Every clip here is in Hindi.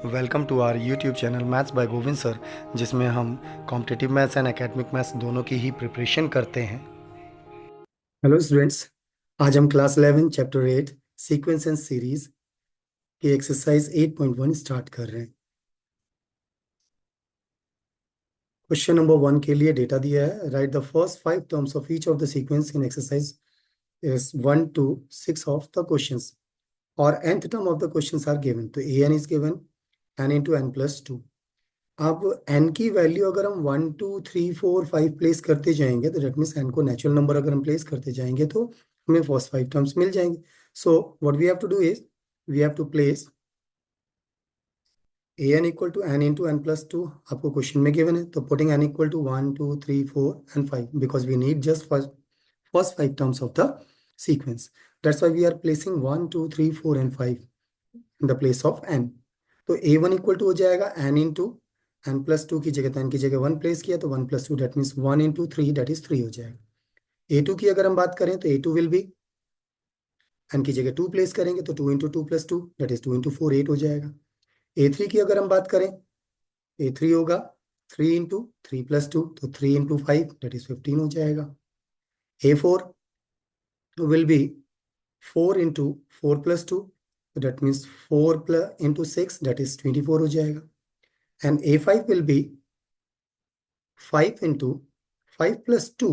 Welcome to our YouTube channel maths by Govind sir, जिसमें हम competitive maths and academic maths दोनों की ही प्रिपरेशन करते हैं। हेलो स्टूडेंट्स, आज हम class 11 chapter 8 sequence and series की एक्सरसाइज 8.1 स्टार्ट कर रहे हैं। क्वेश्चन नंबर 1 के लिए डेटा दिया है। Right the first 5 terms of each of the sequence in exercise is 1 to 6 of the questions और nth term of the questions are given। तो an is given n into n plus 2। अब n की वैल्यू अगर हम 1 2 3 4 5 प्लेस करते जाएंगे तो डेट मीन्स n को नेचुरल नंबर अगर हम प्लेस करते जाएंगे तो हमें फर्स्ट 5 टर्म्स मिल जाएंगे। So what we have to do is we have to place an equal to n into n plus 2। आपको क्वेश्चन में गिवन है, तो putting n equal to 1 2 3 4 and 5 because we need just first 5 terms of the sequence. That's why we are placing 1 2 3 4 and 5 in the place of n। तो a1 इक्वल टू हो जाएगा n इंटू n प्लस 2 की जगह, तो n की जगह 1 प्लेस किया तो 1 + 2 that means 1 into 3 that is 3 हो जाएगा। a2 की अगर हम बात करें तो a2 विल बी, n की जगह 2 प्लेस करेंगे तो 2 into 2 plus 2 that is 2 into 4 8 हो जाएगा। a3 की अगर हम बात करें, a3 होगा 3 इंटू 3 प्लस 2 तो 3 इंटू 5 दैट इज 15 हो जाएगा। a4 will be 4 into 4 plus 2 that means 4 into 6 that is 24 हो जाएगा। and a5 will be 5 into 5 plus 2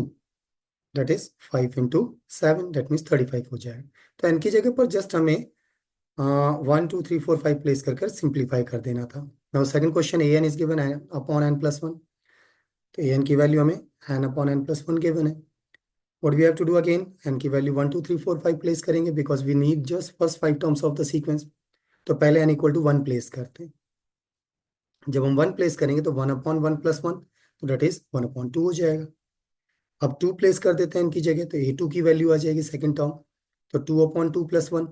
that is 5 into 7 that means 35 हो जाएगा। तो n की जगह पर जस्ट हमें 1 2 3 4 5 प्लेस कर सिंप्लीफाई कर देना था। Now second question an is given upon n plus 1, तो an की वैल्यू हमें n अपॉन n प्लस 1 गिवन है। What we have to do again, n की वैल्यू 1 2 3 4 5 प्लेस करेंगे because we need just first 5 terms of the sequence. तो पहले n इक्वल टू 1 प्लेस करते हैं। जब हम 1 प्लेस करेंगे तो 1 अपॉन 1 प्लस 1 तो डेट इज 1 अपॉन 2 हो जाएगा। अब 2 प्लेस कर देते हैं इनकी जगह, तो a2 की वैल्यू आ जाएगी सेकंड टर्म, तो 2 upon 2 plus 1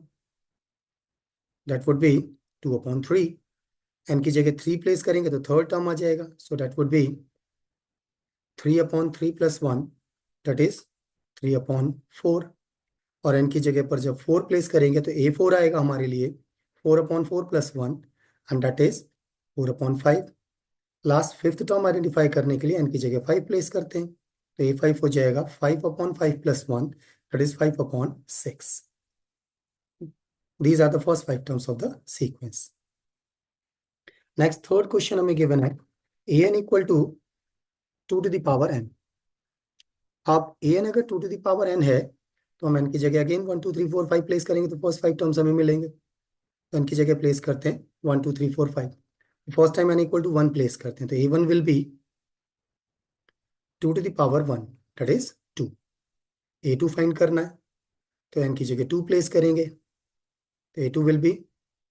that would be 2 upon 3। N की जगह 3 प्लेस करेंगे तो थर्ड टर्म आ जाएगा, so that would be 3 upon 3 plus 1 that is 3 upon 4। और एन की जगह पर जब 4 प्लेस करेंगे तो a4 आएगा हमारे लिए 4 upon 4 plus 1 and that is 4 upon 5। Last fifth term identify करने के लिए एन की जगह 5 प्लेस करते हैं, तो a5 हो जाएगा 5 upon 5 plus 1 that is 5 upon 6। These are the first 5 terms of the sequence. Next, third question हमें given है an equal to 2 to the power n। अब an अगर 2 to the power n है तो हम n की जगह अगेन 1 2 3 4 5 प्लेस करेंगे तो फर्स्ट 5 टर्म्स हमें मिलेंगे। तो n की जगह प्लेस करते हैं 1 2 3 4 5। First time n equal to 1 place करते हैं, तो a1 will be 2 to the power 1 that is 2। a2 find करना है तो n की जगह 2 प्लेस करेंगे, तो a2 will be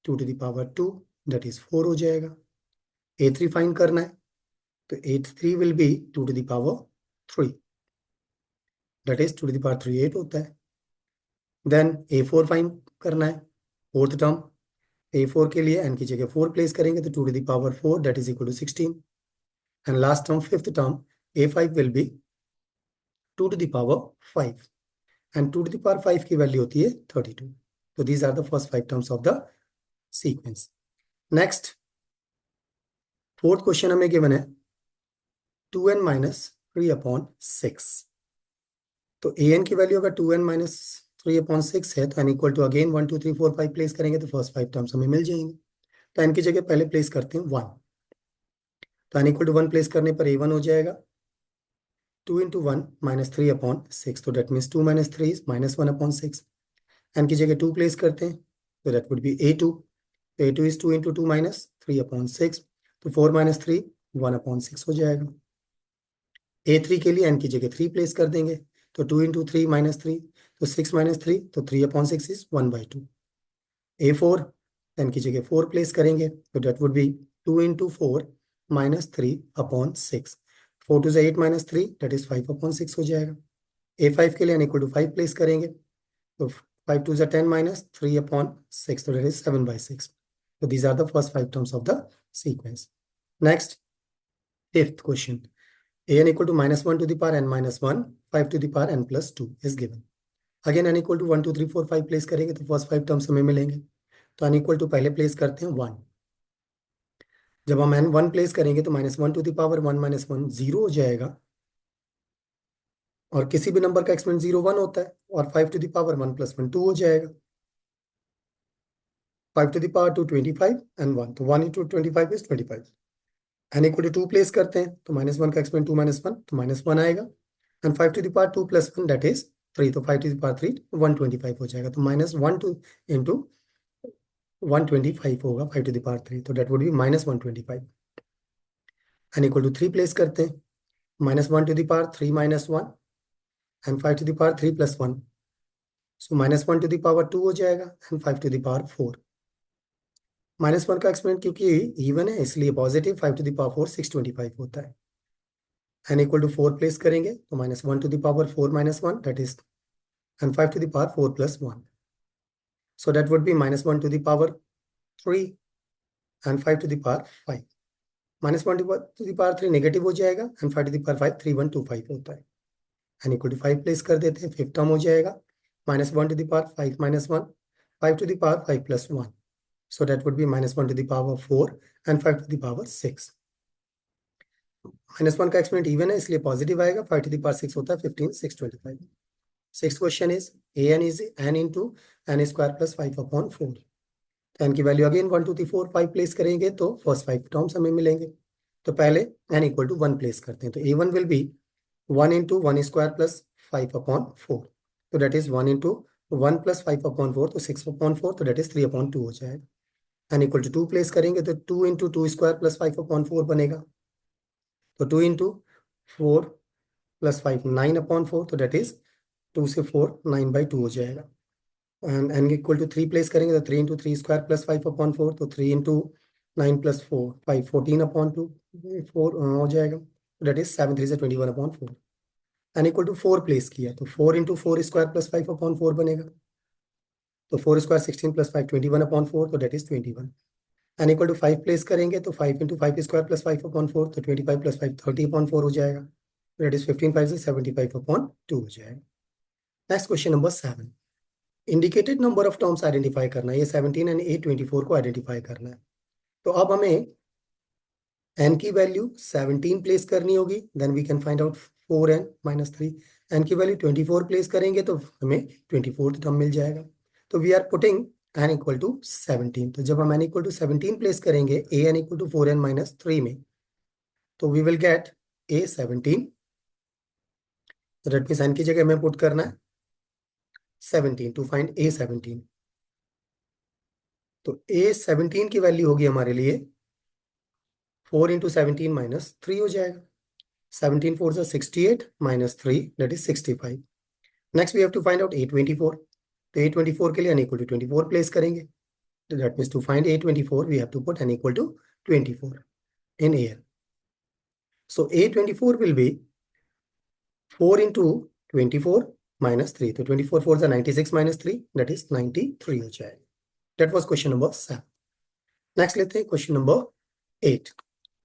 2 to the power 2 that is 4 हो जाएगा। a3 फाइंड करना है तो a3 will be 2 to the power 3 that is 2 to the power 3 8 होता है। देन a4 फाइंड करना है फोर्थ टर्म, a4 के लिए n की जगह 4 प्लेस करेंगे तो 2 to the power 4 that is equal to 16। And last term fifth term a5 will be 2 to the power 5 and 2 to the power 5 की वैल्यू होती है 32। तो these are the first 5 terms of the sequence. Next fourth question हमें गिवन है 2n माइनस 3 अपॉन 6। तो an की वैल्यू अगर 2n माइनस 3 अपॉन 6 है तो n equal to again 1 2 3 4 5 place करेंगे तो फर्स्ट 5 टर्म्स हमें मिल जाएंगे। तो n की जगह पहले प्लेस करते हैं 1, तो n इक्वल टू 1 प्लेस करने पर a1 हो जाएगा 2 इंटू 1 माइनस 3 अपॉन 6, तो that means 2 minus 3 is minus 1 upon 6। n की जगह 2 प्लेस करते हैं तो दैट वुड बी a2, तो a2 is 2 into 2 minus 3 upon 6, तो 4 माइनस 3 1 अपॉन 6 हो जाएगा। a3 के लिए n की जगह 3 प्लेस कर देंगे, तो 2 इंटू 3 माइनस 3, तो 6 माइनस 3, तो 3 अपॉन 6 इज 1/2। a4 n की जगह 4 प्लेस करेंगे तो that would be 2 into 4 minus 3 upon 6, 4 to 8 minus 3 that is 5 upon 6 हो जाएगा। a5 के लिए n इक्वल टू 5 प्लेस करेंगे तो 5 टू 10 माइनस 3 अपॉन 6, तो दैट इज 7/6। तो these are the first 5 terms of the sequence. Next fifth question an equal to minus 1 to the power n minus 1 5 to the power n plus 2 is given। Again n equal to 1 2 3 4 5 place करेंगे तो फर्स्ट 5 टर्म्स हमें मिलेंगे। तो n इक्वल टू पहले प्लेस करते हैं 1, जब हम n 1 प्लेस करेंगे तो -1 to the power 1 - 1 0 हो जाएगा, और किसी भी नंबर का एक्सपोनेंट 0 1 होता है, और 5 to the power 1 + 1 2 हो जाएगा। 5 to the power 2 25 and 1, तो 1 into 25 is 25। n equal to 2 place करते हैं तो -1 का एक्सपोनेंट 2 - 1 तो -1 आएगा, and 5 to the power 2 + 1 that is 3, तो 5 to the power 3 125 हो जाएगा, तो -1 टू इंटू 125 होगा 5 to the power 3, तो that would B -125। n equal to 3 place करते हैं, -1 to the power 3 - 1 and 5 to the power 3 + 1, so -1 to the power 2 हो जाएगा, एंड 5 to the power 4। -1 का एक्सपोनेंट क्योंकि इवन है इसलिए पॉजिटिव, 5 to the power 4 625 होता है। n equal to 4 प्लेस करेंगे तो -1 to the power 4 - 1 that is, and 5 to the power 4 + 1, so that would be -1 to the power 3 and 5 to the power 5। -1 to the power 3 negative हो जाएगा, एंड 5 to the power 5 3125 होता है। n equal to 5 प्लेस कर देते हैं, फिफ्थ टर्म हो जाएगा -1 to the power 5 - 1 5 to the power 5 + 1, so that would be -1 to the power 4 and 5 to the power 6। -1 का एक्सपोनेंट इवन है इसलिए पॉजिटिव आएगा, 5 to the power 6 होता है 15 625। Six question is an is n into n square + 5/4। तो n की वैल्यू अगेन 1 2 3 4 5 प्लेस करेंगे तो फर्स्ट 5 टर्म्स हमें मिलेंगे। तो पहले n equal to 1 प्लेस करते हैं, तो a1 will B 1 into 1 square + 5/4, तो दैट इज 1 into 1 + 5/4, तो 6/4, तो दैट इज 3/2 हो जाएगा। n equal to 2 प्लेस करेंगे तो 2 into 2 square + 5/4 बनेगा, तो 2 into 4 + 5 9/4, तो दैट इज 2 से 4 9/2 हो जाएगा। And n equal to 3 place करेंगे तो 3 into 3 square + 5/4, तो 3 into 9 + 4 5 14/2 4 हो जाएगा, दैट इज 7 3 से 21/4। n equal to 4 प्लेस किया तो 4 into 4 square + 5/4 बनेगा, तो 4 square 16 + 5 21/4, तो that is 21। n equal to 5 place करेंगे तो 5 into 5 square + 5/4, तो 25 + 5 30/4 हो जाएगा, दैट इज 15 5 से 75/2 हो जाएगा। Next question number 7, indicated number of terms identify करना है, ये 17 एंड 8 24 को आइडेंटिफाई करना है। तो अब हमें n की वैल्यू 17 प्लेस करनी होगी, then we can find out 4n - 3। n की वैल्यू 24 प्लेस करेंगे तो हमें 24th टर्म मिल जाएगा, तो we are putting n equal to 17। तो जब हम n equal to 17 प्लेस करेंगे an equal to 4n - 3 में, तो वी विल गेट a 17, तो दैट मीन्स n की जगह हमें पुट करना है 17 टू फाइंड a 17। तो a 17 की वैल्यू होगी हमारे लिए 4 into 17 - 3 हो जाएगा, 17 4 से 68 -3 that is 65। Next we have to find out a24, तो a24 के लिए n equal to 24 प्लेस करेंगे, तो that means to find a24 we have to put n equal to 24 in an। So a24 will be 4 into 24 -3, तो 24 4 से 96 -3 दैट इज 93 हो जाएगा। That was question number 7। नेक्स्ट लेते हैं क्वेश्चन नंबर 8।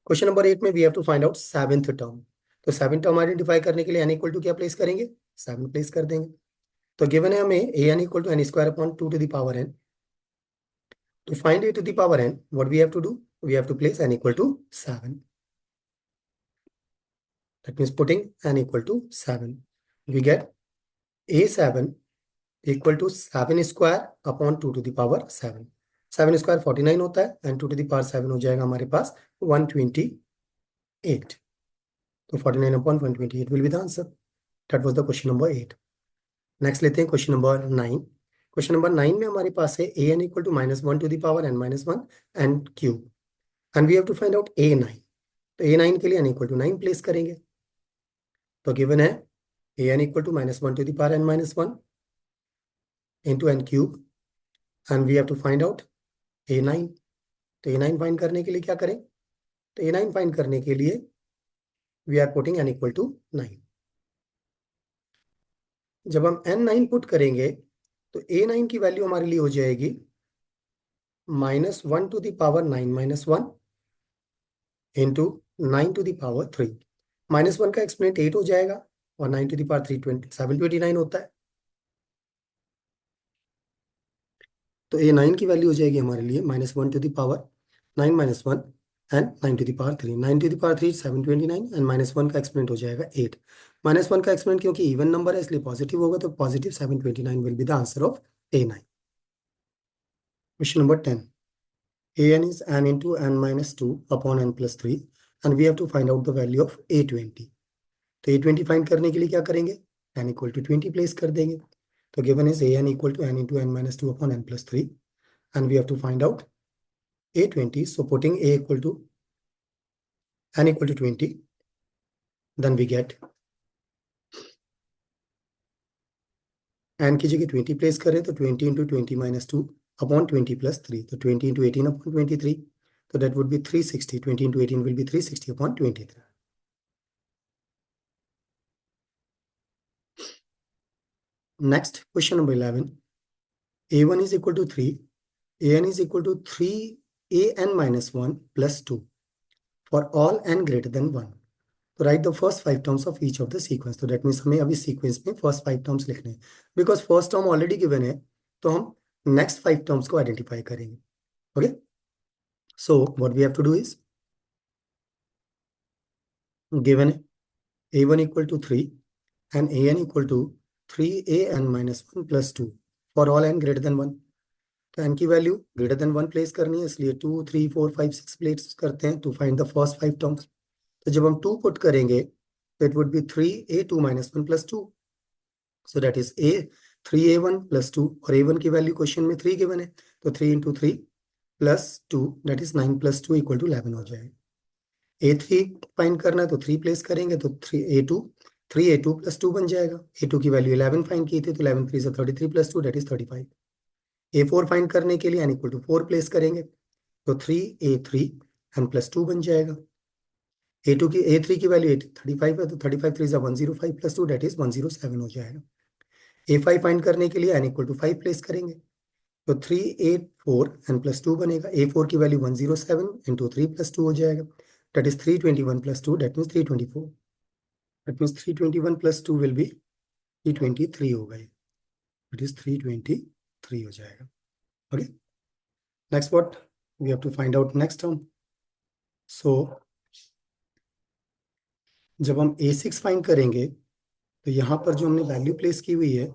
क्वेश्चन नंबर 8 में we have to find out seventh term. तो सेवन टर्म आइडेंटिफाई करने के लिए n इक्वल टू क्या प्लेस करेंगे, 7 प्लेस कर देंगे। तो गिवन है हमें an equal to n² / 2 to the power n। To find a to the power n, what we have to do, we have to place n equal to 7। That means putting n equal to 7, we get a7 equal to 7 square upon 2 to the power 7। 7 square 49 होता है, एंड 2 to the power 7 हो जाएगा हमारे पास 128। तो 49/128 will be the answer। That was the question number 8। Next लेते हैं क्वेश्चन नंबर 9। क्वेश्चन नंबर 9 में हमारे पास है an equal to -1 to the power n - 1 and cube, and we have to find out a9। तो a9 के लिए n इक्वल टू 9 प्लेस करेंगे, तो गिवन है an equal to -1 to the power n - 1 into n cube, and we have to find out a9। तो a9 फाइंड करने के लिए क्या करें, तो a9 फाइंड करने के लिए we are putting n equal to 9। जब हम n9 पुट करेंगे तो a9 की वैल्यू हमारे लिए हो जाएगी -1 to the power 9 - 1 into 9 to the power 3। -1 का एक्सपोनेंट 8 हो जाएगा, और 9 to the power 3 729 होता है। तो a9 की वैल्यू हो जाएगी हमारे लिए -1 to the power 9 - 1 and 9 to the power 3, 9 to the power 3 729 and -1 का एक्सपोनेंट हो जाएगा 8। -1 का एक्सपोनेंट क्योंकि इवन नंबर है इसलिए पॉजिटिव होगा, तो positive 729 will be the answer of A9। Question number 10, an is n into n minus 2 upon n plus 3 and we have to find out the value of A20। तो A20 फाइंड करने के लिए क्या करेंगे, n इक्वल टू 20 प्लेस कर देंगे। तो given is an equal to n into n minus 2 upon n plus 3 and we have to find out A20। so putting a equal to n equal to 20, then we get n की जगह 20 प्लेस करें तो 20 into 20 minus 2 upon 20 plus 3, तो 20 into 18 upon 23, so that would be 360। 20 into 18 will be 360 upon 23। Next, question number 11, a1 is equal to 3, an is equal to 3an minus 1 plus 2 for all n greater than 1। तो write the first 5 terms of each of the sequence. तो दैट मीन्स हमें अभी सीक्वेंस में फर्स्ट 5 टर्म्स लिखने हैं, because first term already given है, तो हम नेक्स्ट 5 टर्म्स को आइडेंटिफाई करेंगे। Okay, so what we have to do is, given है a1 equal to 3 and an equal to 3an minus 1 plus 2 for all n greater than 1। तो n की वैल्यू ग्रेटर देन 1 प्लेस करनी है, इसलिए 2 3 4 5 6 प्लेस करते हैं to find the first 5 terms. तो जब हम 2 पुट करेंगे तो it would be 3a2 minus 1 plus 2, so that is a 3a1 plus 2, और a1 की वैल्यू क्वेश्चन में 3 गिवन है, तो 3 into 3 plus 2 that is 9 plus 2 equal to 11 हो जाएगा। a3 फाइंड करना है तो 3 प्लेस करेंगे तो 3a2 plus 2 बन जाएगा। a2 की वैल्यू 11 फाइंड की थी, तो 11 3 से 33 plus 2 that is 35। a4 find करने के लिए n equal to 4 प्लेस करेंगे तो 3a3 n plus 2 बन जाएगा। a3 की वैल्यू 35 है, तो 35 3 से 105 plus 2 that is 107 हो जाएगा। a5 फाइंड करने के लिए n इक्वल टू 5 प्लेस करेंगे तो 384 n प्लस 2 बनेगा। a4 की वैल्यू 107 इंटू 3 प्लस 2 हो जाएगा, that is 321 plus 2 that means 324। That means 321 plus 2 will be 323 होगा, दैट इज 323 हो जाएगा। Okay, next what we have to find out next term. So जब हम a6 फाइंड करेंगे तो यहाँ पर जो हमने वैल्यू प्लेस की हुई है,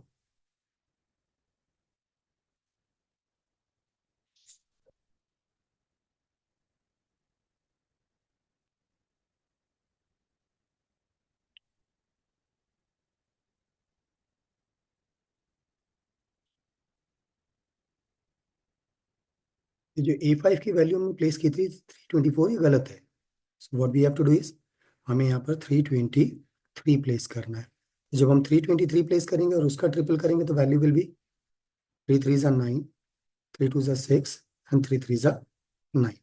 जो a5 की वैल्यू हमने प्लेस की थी 324, ये गलत है। So what we have to do is, हमें यहाँ पर 323 प्लेस करना है। जब हम 323 प्लेस करेंगे और उसका ट्रिपल करेंगे तो वैल्यू विल बी 3 3 ज़ा 9, 3 2 ज़ा 6 एंड 3 3 ज़ा 9।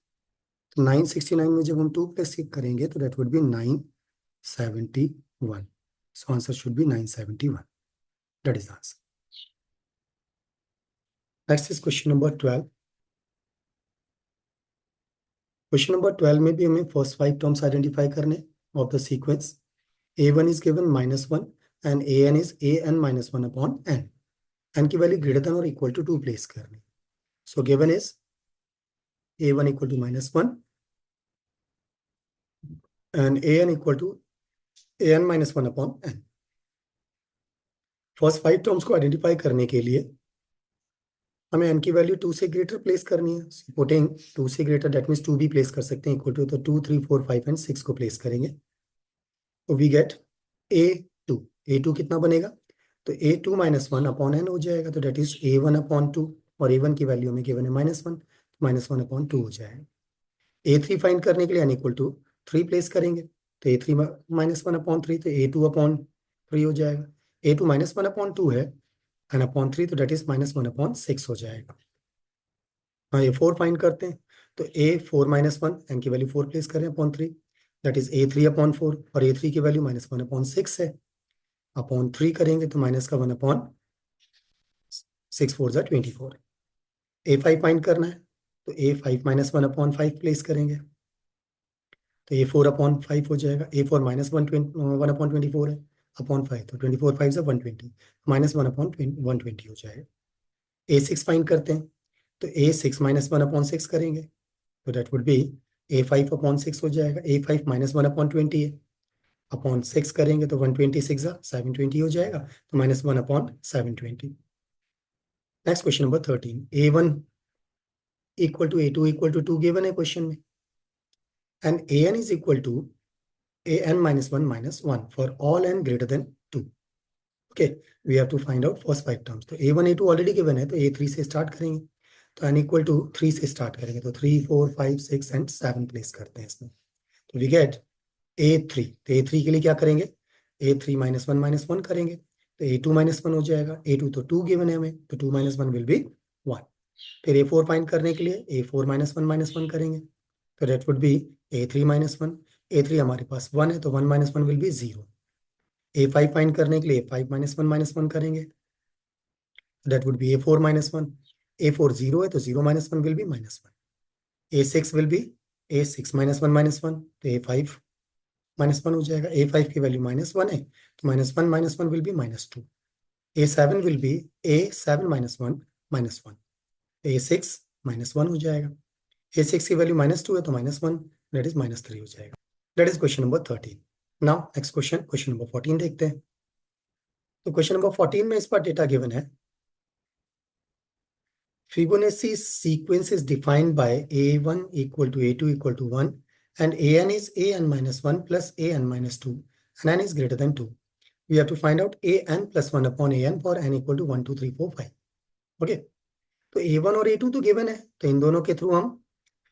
तो 969 में जब हम 2 प्लेस करेंगे तो that would B 971। So answer should be 971, that is answer. Next is question number 12। Question number 12 में भी हमें फर्स्ट 5 टर्म्स आइडेंटिफाई करने of the sequence. a1 is given -1 and an is an minus 1 upon n। n की वैल्यू ग्रेटर देन और इक्वल टू 2 प्लेस करनी। So given is a1 equal to -1 and an equal to an minus 1 upon n। First 5 terms को आइडेंटिफाई करने के लिए हमें n की वैल्यू 2 से ग्रेटर प्लेस करनी है। सपोर्टिंग 2 से ग्रेटर दैट मीन्स 2 भी प्लेस कर सकते हैं इक्वल टू, तो 2 3 4 5 एंड 6 को प्लेस करेंगे तो वी गेट a2 कितना बनेगा, तो a2 -1 अपॉन n हो जाएगा, तो डेट इज a1 अपॉन 2, और a1 की वैल्यू में गिवन है -1, -1 अपॉन 2 हो जाएगा। a3 फाइंड करने के लिए n इक्वल टू 3 प्लेस करेंगे तो a3 -1 अपॉन 3, तो a2 अपॉन 3 हो जाएगा। a2 -1 अपॉन 2 है एंड अपॉन 3, तो डेट इज -1 अपॉन 6 हो जाएगा। हाँ, a4 फाइंड करते हैं तो a4 -1 n की वैल्यू 4 प्लेस करें upon 3, that is a3 upon 4, और a3 की वैल्यू -1 अपॉन 6 है, अपॉन 3 करेंगे तो माइनस का 1 अपॉन 6 4 ज़ा 24। a5 फाइंड करना है तो a5 -1 अपॉन 5 प्लेस करेंगे तो a4 अपॉन 5 हो जाएगा। a4 -1 अपॉन 24 है अपॉन 5, तो 24 5 ज़ा 120, -1 अपॉन 120 हो जाएगा। a6 फाइंड करते हैं तो a6 -1 अपॉन 6 करेंगे तो that would B A5 upon 6 हो जाएगा, A5 -1/20 है, अपॉन 6 करेंगे तो 126 720 हो जाएगा, तो -1/720। Next question number 13, A1 equal to A2 equal to 2 given है क्वेश्चन में, and AN is equal to AN -1 for all n greater than 2। Okay, we have to find out first 5 terms. तो A1 A2 ऑलरेडी गिवन है, तो A3 से स्टार्ट करेंगे, तो n इक्वल टू 3 से स्टार्ट करेंगे, तो 3 4 5 6 एंड 7 प्लेस करते हैं इसमें, तो वी गेट A3। तो A3 के लिए क्या करेंगे, A3 -1 करेंगे, तो A2 -1 हो जाएगा, A2 तो 2 गिवन है हमें, तो 2 - 1 विल बी 1। फिर A4 फाइंड करने के लिए A4 -1 करेंगे, तो that would B A3 -1। A3 हमारे पास 1 है, तो 1 - 1 विल बी 0। A5 फाइंड करने के लिए A5 -1 करेंगे, that would be A4 -1। A4 0 है, तो 0 - 1 will be -1। A6 will be A6 -1 तो A5 -1 हो जाएगा। A5 की वैल्यू -1 है, तो -1 - 1 will be -2। A7 will be A7 -1 -1। A6 -1 हो जाएगा। A6 की वैल्यू -2 है, तो -1, that is -3 हो जाएगा। That is question number 13। Now next question number 14 देखते हैं। तो क्वेश्चन नंबर 14 में इस पर डेटा गिवन है, Fibonacci sequence is defined by A1 equal to A2 equal to 1 and AN is AN minus 1 plus AN minus 2 and N is greater than 2. We have to find out AN plus 1 upon AN for N equal to 1, 2, 3, 4, 5. Okay. तो A1 और A2 तो गिवन है, तो इन दोनों के थ्रू हम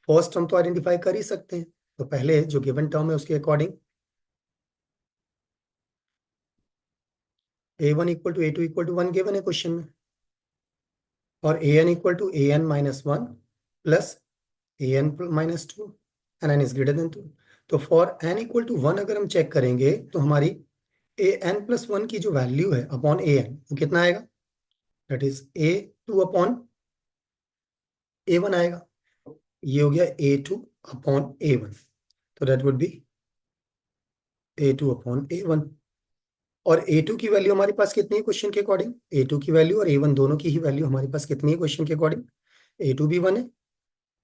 फर्स्ट टर्म तो आइडेंटिफाई कर ही सकते हैं। तो पहले जो गिवन टर्म है उसके according A1 equal to A2 equal to 1 given है क्वेश्चन में, और AN equal to AN minus 1 plus AN minus 2 and N is greater than 2। तो फॉर N इक्वल टू 1 अगर हम चेक करेंगे तो हमारी AN प्लस 1 की जो वैल्यू है अपॉन AN वो कितना आएगा, that is A2 upon A1 आएगा। ये हो गया A2 अपॉन A1, तो that would B A2 upon A1। और A2 की वैल्यू हमारे पास कितनी है क्वेश्चन के अकॉर्डिंग, A2 की वैल्यू और A1 दोनों की ही वैल्यू हमारे पास कितनी है क्वेश्चन के अकॉर्डिंग, A2 भी 1 है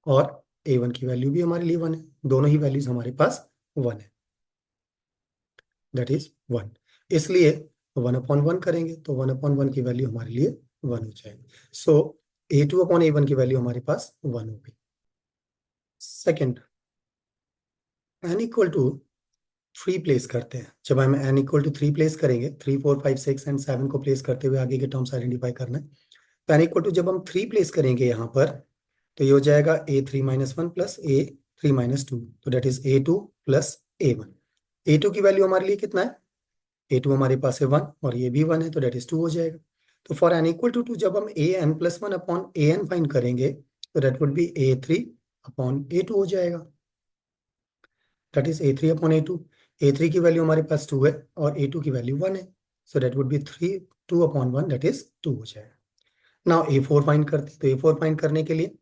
और A1 की वैल्यू भी हमारे लिए 1 है, दोनों ही वैल्यूज हमारे पास 1 है, दैट इज 1। इसलिए 1/1 करेंगे तो 1/1 की वैल्यू हमारे लिए 1 हो जाएगी। सो A2 अपॉन A1 की वैल्यू हमारे पास 1 होगी। Second, n equal to 3 place करते हैं। जब हम n इक्वल टू 3 प्लेस करेंगे, 3 4 5 6 एंड 7 को प्लेस करते हुए आगे के टर्म्स आइडेंटिफाई करना है। तो n इक्वल टू जब हम 3 प्लेस करेंगे यहाँ पर, तो ये हो जाएगा A3 - 1 प्लस A3 - 2, तो date is A2 plus A1। A2 की वैल्यू हमारे लिए कितना है, A2 हमारे पास है 1 और ये भी 1 है, तो डेट इज 2 हो जाएगा। तो फॉर n इक्वल टू 2 जब हम AN plus 1 upon AN find करेंगे, तो that would B A3 upon A2 हो जाएगा, that is A3 upon A2। A3 की वैल्यू हमारे पास 2 है और A2 की वैल्यू 1 है, so that would be 2 upon 1, that is 2 हो जाएगा। नाउ A4 फाइंड करते हैं, तो A4 फाइंड करने के लिए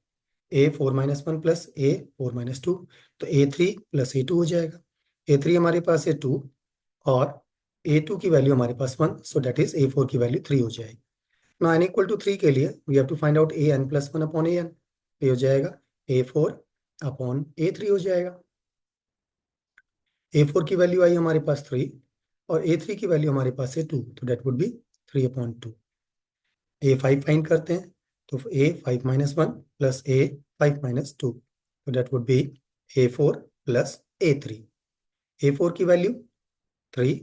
A4 - 1 प्लस A4 - 2, तो A3 प्लस A2 हो जाएगा। A3 हमारे पास है 2 और A2 की वैल्यू हमारे पास 1, सो डेट इज A4 की वैल्यू 3 हो जाएगी। नाउ n इक्वल टू 3 के लिए we have to find out AN plus 1 upon AN, ये हो जाएगा A4 अपॉन A3 हो जाएगा। A4 की वैल्यू आई हमारे पास 3 और A3 की वैल्यू हमारे पास है 2, तो that would be 3 upon 2। A5 find करते हैं, तो A5 - 1 प्लस A5 - 2, तो that would B A4 plus A3। A4 की वैल्यू 3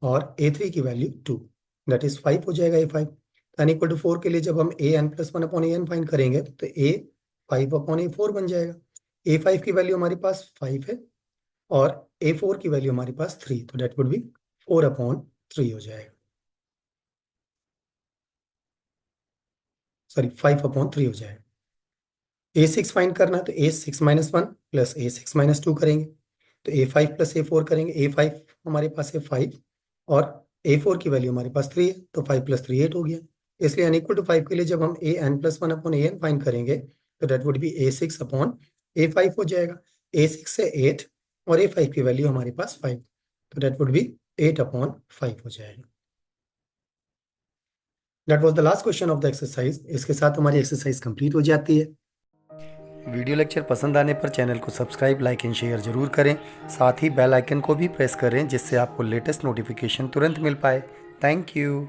और A3 की वैल्यू 2, दैट इज 5 हो जाएगा A5। n इक्वल टू 4 के लिए जब हम AN plus 1 upon AN find करेंगे, तो A5 अपॉन A4 बन जाएगा। A5 की वैल्यू हमारे पास 5 है और A4 की वैल्यू हमारे पास 3, तो डेट वुड बी 4 अपॉन 3 हो जाएगा, सॉरी 5 अपॉन 3 हो जाएगा। A6 फाइंड करना है, तो A6 - 1 प्लस A6 - 2 करेंगे, तो A5 प्लस A4 करेंगे। A5 हमारे पास है 5 और A4 की वैल्यू हमारे पास 3 है, तो 5 प्लस 3 8 हो गया। इसलिए n इक्वल टू 5 के लिए जब हम AN plus 1 upon AN find करेंगे, तो that would B A6 upon A5 हो जाएगा। A6 है 8 और A5 की वैल्यू हमारे पास 5, तो डेट वुड बी 8 अपॉन 5 हो जाएगा। That was the last question of the exercise. इसके साथ हमारी एक्सरसाइज कंप्लीट हो जाती है। वीडियो लेक्चर पसंद आने पर चैनल को सब्सक्राइब, लाइक एंड शेयर जरूर करें। साथ ही बेल आइकन को भी प्रेस करें जिससे आपको लेटेस्ट नोटिफिकेशन तुरंत मिल पाए। Thank you.